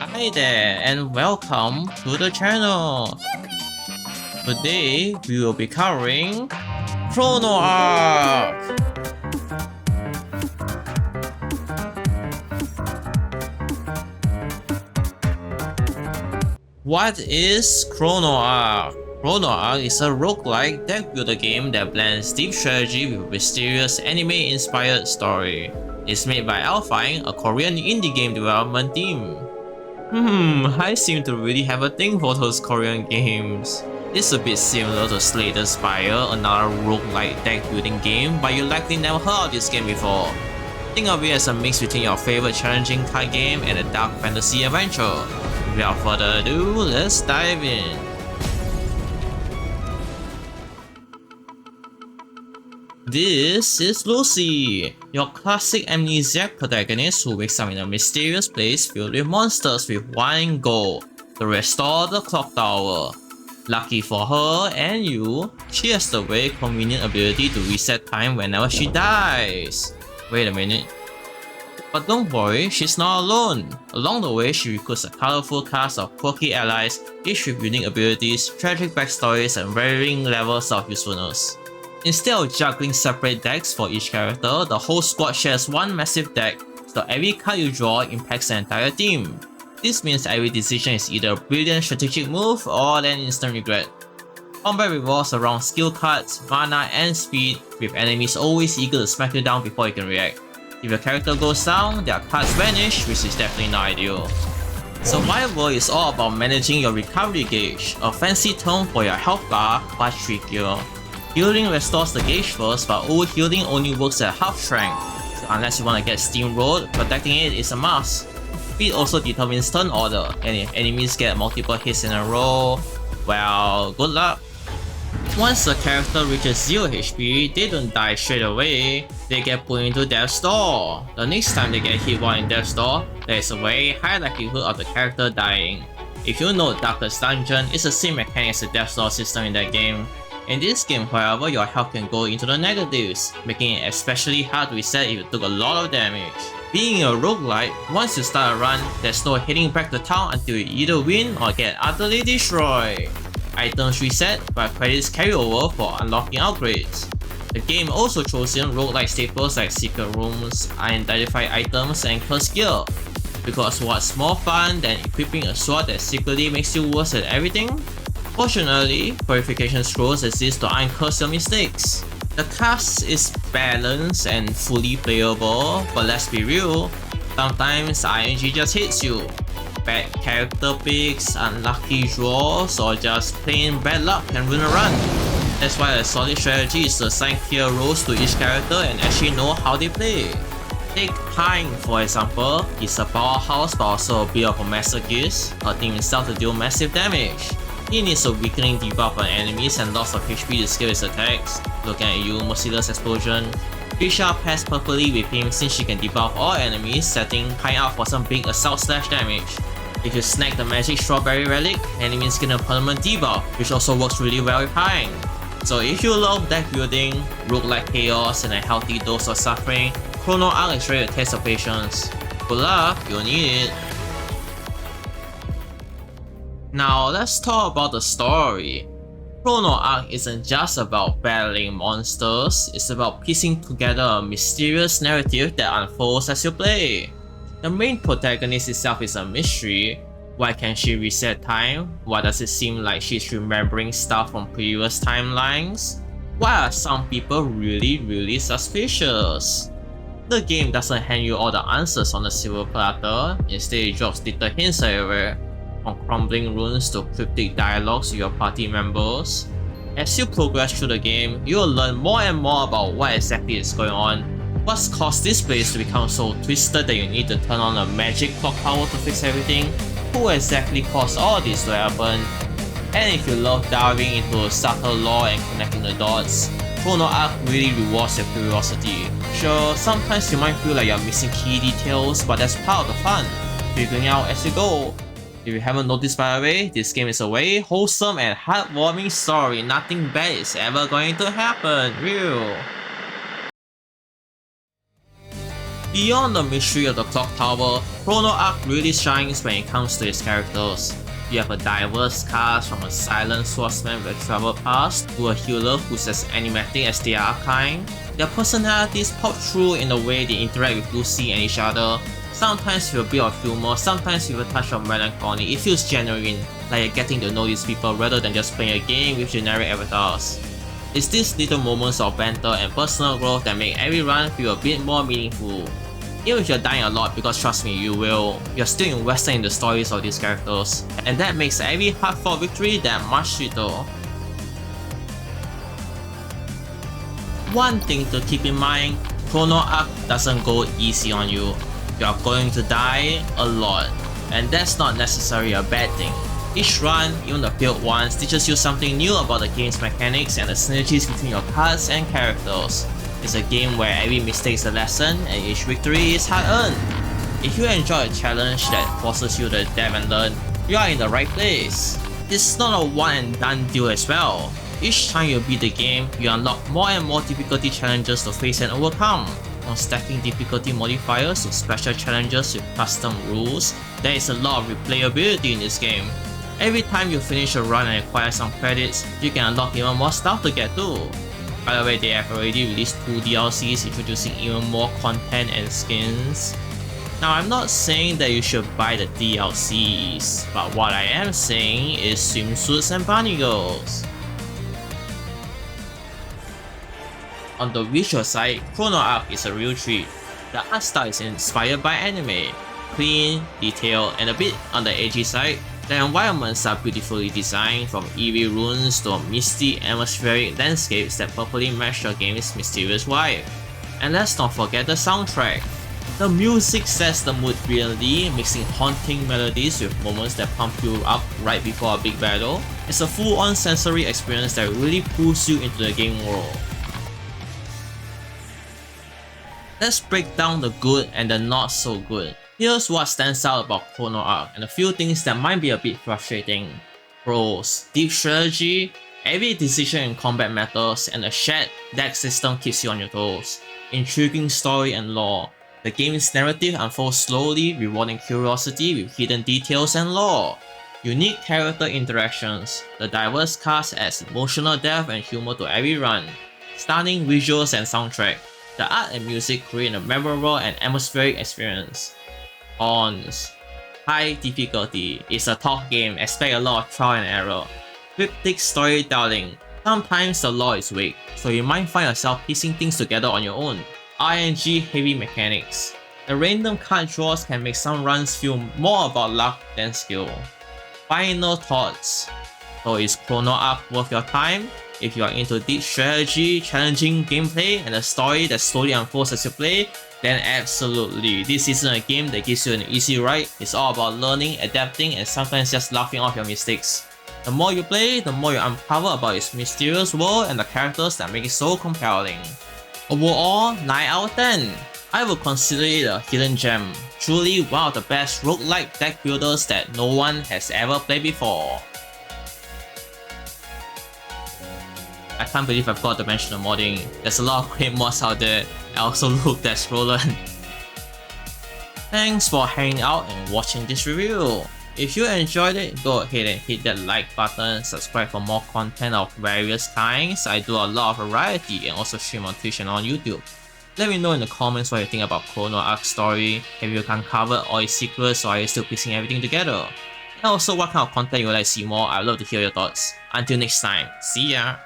Hi there and welcome to the channel. Today we will be covering Chrono Ark. What is Chrono Ark? Chrono Ark is a roguelike deck builder game that blends deep strategy with mysterious anime-inspired story. It's made by Alpine, a Korean indie game development team. I seem to really have a thing for those Korean games. It's a bit similar to Spire, another roguelike deck building game, but you likely never heard of this game before. Think of it as a mix between your favorite challenging card game and a dark fantasy adventure. Without further ado, let's dive in. This is Lucy, your classic amnesiac protagonist who wakes up in a mysterious place filled with monsters with one goal: to restore the clock tower. Lucky for her and you, she has the very convenient ability to reset time whenever she dies. Wait a minute. But don't worry, she's not alone. Along the way, she recruits a colorful cast of quirky allies, each with unique abilities, tragic backstories, and varying levels of usefulness. Instead of juggling separate decks for each character, the whole squad shares one massive deck, so every card you draw impacts the entire team. This means every decision is either a brilliant strategic move or an instant regret. Combat revolves around skill cards, mana, and speed, with enemies always eager to smack you down before you can react. If your character goes down, their cards vanish, which is definitely not ideal. Survival is all about managing your recovery gauge, a fancy term for your health bar, but trickier. Healing restores the gauge first, but overhealing only works at half strength, so unless you want to get steamrolled, protecting it is a must. Speed also determines turn order, and if enemies get multiple hits in a row, well, good luck. Once the character reaches 0 HP, they don't die straight away, they get put into Death's Door. The next time they get hit while in Death's Door, there is a very high likelihood of the character dying. If you know Darkest Dungeon, it's the same mechanic as the Death's Door system in that game. In this game, however, your health can go into the negatives, making it especially hard to reset if you took a lot of damage. Being a roguelite, once you start a run, there's no heading back to town until you either win or get utterly destroyed. Items reset, but credits carry over for unlocking upgrades. The game also throws in roguelike staples like secret rooms, unidentified items, and cursed gear. Because what's more fun than equipping a sword that secretly makes you worse at everything? Fortunately, purification scrolls exist to uncurse your mistakes. The cast is balanced and fully playable, but let's be real, sometimes RNG just hits you. Bad character picks, unlucky draws, or just plain bad luck can ruin a run. That's why a solid strategy is to assign clear roles to each character and actually know how they play. Take Pine for example, he's a powerhouse but also a bit of a masochist, hurting himself to deal massive damage. He needs a weakening debuff on enemies and lots of HP to scale his attacks. Looking at you, Merciless Explosion. Trisha pairs perfectly with him since she can debuff all enemies, setting Pine up for some big assault slash damage. If you snag the magic strawberry relic, enemies get a permanent debuff, which also works really well with Pine. So if you love deck building, roguelike chaos, and a healthy dose of suffering, Chrono Ark is ready to test your patience. Good luck, you'll need it. Now let's talk about the story. Chrono Ark isn't just about battling monsters, it's about piecing together a mysterious narrative that unfolds as you play. The main protagonist itself is a mystery. Why can't she reset time? Why does it seem like she's remembering stuff from previous timelines? Why are some people really suspicious? The game doesn't hand you all the answers on the silver platter, instead it drops little hints everywhere, from crumbling runes to cryptic dialogues with your party members. As you progress through the game, you will learn more and more about what exactly is going on. What's caused this place to become so twisted that you need to turn on a magic clock tower to fix everything? Who exactly caused all this to happen? And if you love diving into subtle lore and connecting the dots, Chrono Ark really rewards your curiosity. Sure, sometimes you might feel like you're missing key details, but that's part of the fun, figuring out as you go. If you haven't noticed by the way, this game is a very wholesome and heartwarming story. Nothing bad is ever going to happen, real. Beyond the mystery of the clock tower, Chrono Ark really shines when it comes to its characters. You have a diverse cast, from a silent swordsman with a travel past to a healer who's as enigmatic as they are kind. Their personalities pop through in the way they interact with Lucy and each other, sometimes with a bit of humor, sometimes with a touch of melancholy. It feels genuine, like you're getting to know these people rather than just playing a game with generic avatars. It's these little moments of banter and personal growth that make every run feel a bit more meaningful. Even if you're dying a lot, because trust me, you will, you're still invested in the stories of these characters, and that makes every hard-fought victory that much sweeter. One thing to keep in mind, Chrono Ark doesn't go easy on you. You are going to die a lot, and that's not necessarily a bad thing. Each run, even the failed ones, teaches you something new about the game's mechanics and the synergies between your cards and characters. It's a game where every mistake is a lesson and each victory is hard-earned. If you enjoy a challenge that forces you to adapt and learn, you are in the right place. It's not a one-and-done deal as well. Each time you beat the game, you unlock more and more difficulty challenges to face and overcome. From stacking difficulty modifiers to special challenges with custom rules, there is a lot of replayability in this game. Every time you finish a run and acquire some credits, you can unlock even more stuff to get to. By the way, they have already released 2 DLCs introducing even more content and skins. Now, I'm not saying that you should buy the DLCs, but what I am saying is swimsuits and bunny girls. On the visual side, Chrono Ark is a real treat. The art style is inspired by anime. Clean, detailed, and a bit on the edgy side. The environments are beautifully designed, from eerie ruins to misty atmospheric landscapes that perfectly match the game's mysterious vibe. And let's not forget the soundtrack. The music sets the mood brilliantly, mixing haunting melodies with moments that pump you up right before a big battle. It's a full-on sensory experience that really pulls you into the game world. Let's break down the good and the not so good. Here's what stands out about Chrono Ark and a few things that might be a bit frustrating. Pros: deep strategy, every decision in combat matters, and the shared deck system keeps you on your toes. Intriguing story and lore. The game's narrative unfolds slowly, rewarding curiosity with hidden details and lore. Unique character interactions. The diverse cast adds emotional depth and humor to every run. Stunning visuals and soundtrack. The art and music create a memorable and atmospheric experience. Cons: high difficulty. It's a tough game, expect a lot of trial and error. Cryptic storytelling. Sometimes the lore is weak, so you might find yourself piecing things together on your own. RNG heavy mechanics. The random card draws can make some runs feel more about luck than skill. Final thoughts. So is Chrono Ark worth your time? If you are into deep strategy, challenging gameplay, and a story that slowly unfolds as you play, then absolutely, this isn't a game that gives you an easy ride. It's all about learning, adapting, and sometimes just laughing off your mistakes. The more you play, the more you uncover about its mysterious world and the characters that make it so compelling. Overall, 9 out of 10. I would consider it a hidden gem. Truly one of the best roguelike deck builders that no one has ever played before. I can't believe I forgot to mention the modding. There's a lot of great mods out there. I also looked at Scrollen. Thanks for hanging out and watching this review. If you enjoyed it, go ahead and hit that like button, subscribe for more content of various kinds. I do a lot of variety and also stream on Twitch and on YouTube. Let me know in the comments what you think about Chrono Ark's story. Have you uncovered all its secrets, or are you still piecing everything together? And also what kind of content you would like to see more. I'd love to hear your thoughts. Until next time, see ya!